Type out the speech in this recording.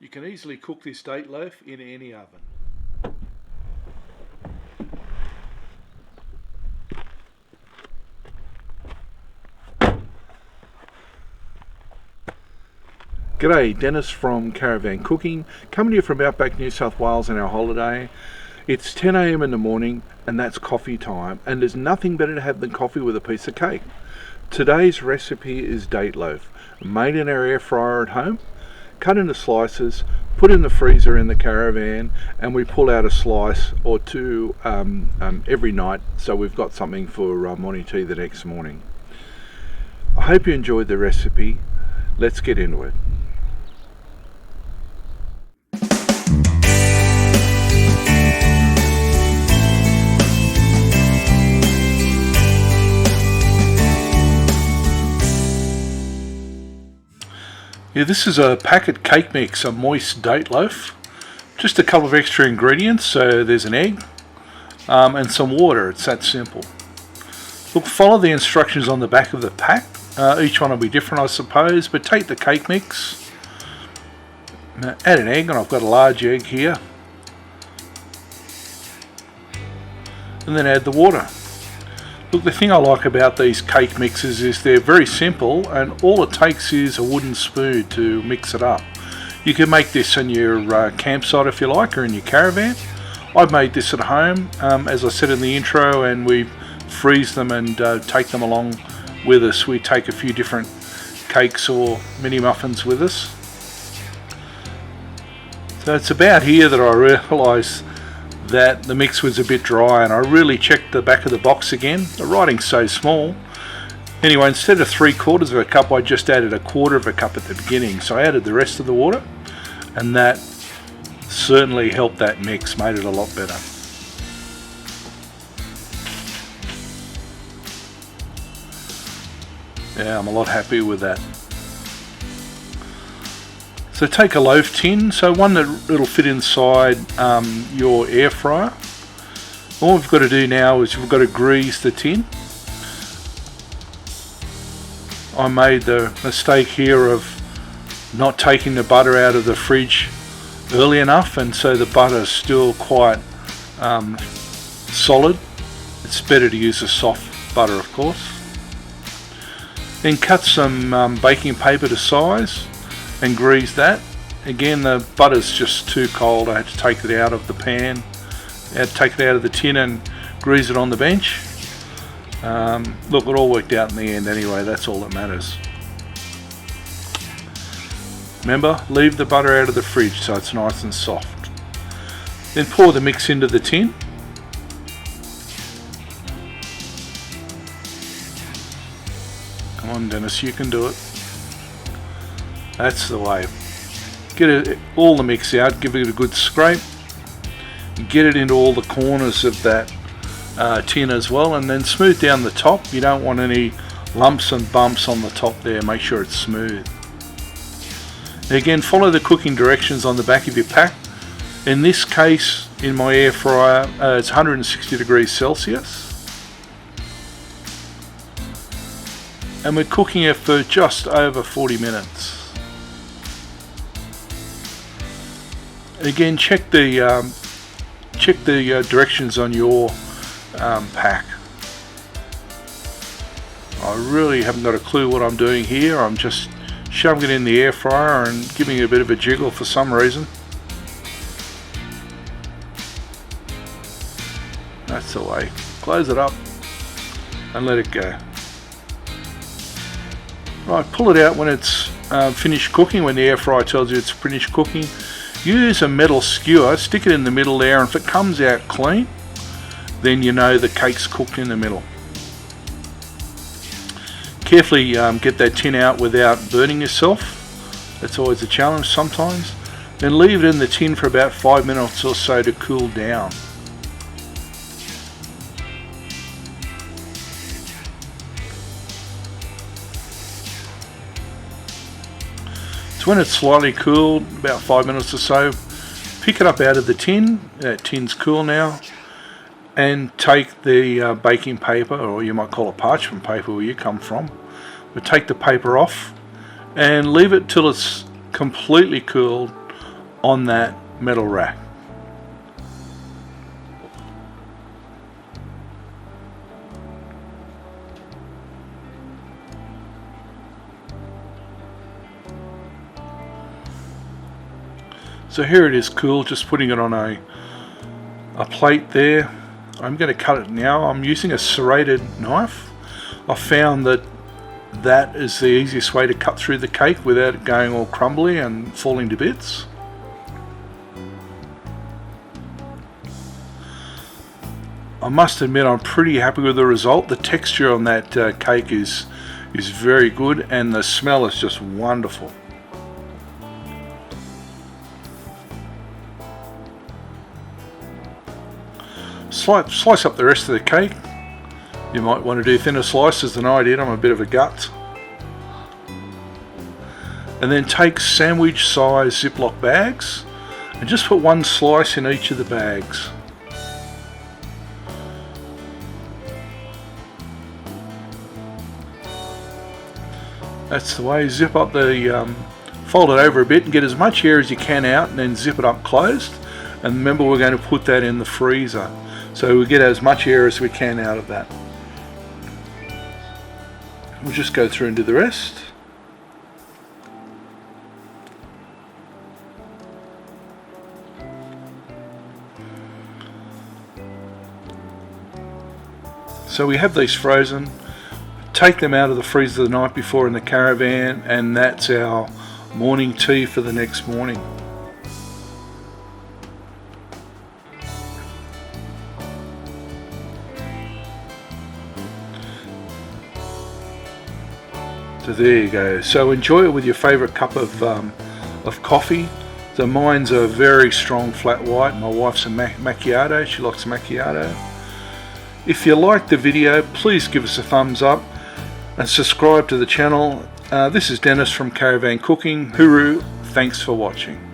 You can easily cook this date loaf in any oven. G'day, Dennis from Caravan Cooking, coming to you from Outback New South Wales on our holiday. It's 10 a.m. in the morning and that's coffee time, and there's nothing better to have than coffee with a piece of cake. Today's recipe is date loaf, made in our air fryer at home, cut into slices, put in the freezer in the Caravan, and we pull out a slice or two every night, so we've got something for morning tea the next morning. I hope you enjoyed the recipe. Let's get into it. Yeah, this is a packet cake mix, a moist date loaf. Just a couple of extra ingredients, so there's an egg and some water. It's that simple. Look, follow the instructions on the back of the pack. Each one will be different, I suppose, but take the cake mix, add an egg, and I've got a large egg here, and then add the water. Look, the thing I like about these cake mixes is they're very simple, and all it takes is a wooden spoon to mix it up. You can make this in your campsite if you like, or in your caravan. I've made this at home, as I said in the intro, and we freeze them and take them along with us. We take a few different cakes or mini muffins with us. So it's about here that I realised that the mix was a bit dry, and I really checked the back of the box again. The writing's so small. Anyway, instead of 3/4 of a cup, I just added 1/4 of a cup at the beginning. So I added the rest of the water, and that certainly helped that mix, made it a lot better. Yeah, I'm a lot happy with that. So take a loaf tin, so one that'll fit inside your air fryer. All we've got to do now is we've got to grease the tin. I made the mistake here of not taking the butter out of the fridge early enough, and so the butter's still quite solid. It's better to use a soft butter, of course. Then cut some baking paper to size and grease that. Again, the butter's just too cold. I had to take it out of the pan. I had to take it out of the tin and grease it on the bench. Look, it all worked out in the end anyway. That's all that matters. Remember, leave the butter out of the fridge so it's nice and soft. Then pour the mix into the tin. Come on, Dennis, you can do it. That's the way. Get all the mix out, give it a good scrape, get it into all the corners of that tin as well, and then smooth down the top. You don't want any lumps and bumps on the top there. Make sure it's smooth. Again, follow the cooking directions on the back of your pack. In this case, in my air fryer, it's 160 degrees Celsius. And we're cooking it for just over 40 minutes. Again, check the directions on your pack. I really haven't got a clue what I'm doing here. I'm just shoving it in the air fryer and giving it a bit of a jiggle for some reason. That's the way. Close it up and let it go. Right, pull it out when it's finished cooking, when the air fryer tells you it's finished cooking. Use a metal skewer, stick it in the middle there, and if it comes out clean, then you know the cake's cooked in the middle. Carefully get that tin out without burning yourself. That's always a challenge sometimes. Then leave it in the tin for about 5 minutes or so to cool down. When it's slightly cooled, about 5 minutes or so, pick it up out of the tin. That tin's cool now, and take the baking paper, or you might call it parchment paper where you come from, but take the paper off and leave it till it's completely cooled on that metal rack. So here it is cool, just putting it on a plate there. I'm going to cut it now. I'm using a serrated knife. I found that is the easiest way to cut through the cake without it going all crumbly and falling to bits. I must admit I'm pretty happy with the result. The texture on that cake is very good, and the smell is just wonderful. Slice up the rest of the cake. You might want to do thinner slices than I did. I'm a bit of a gut. And then take sandwich size Ziploc bags and just put one slice in each of the bags. That's the way. Zip up the, fold it over a bit and get as much air as you can out, and then zip it up closed. And remember, we're going to put that in the freezer, so we get as much air as we can out of that. We'll just go through and do the rest. So we have these frozen. Take them out of the freezer the night before in the Caravan, and that's our morning tea for the next morning. So there you go. So enjoy it with your favourite cup of coffee. So mine's a very strong flat white. My wife's a macchiato. She likes macchiato. If you liked the video, please give us a thumbs up and subscribe to the channel. This is Dennis from Caravan Cooking. Hooroo! Thanks for watching.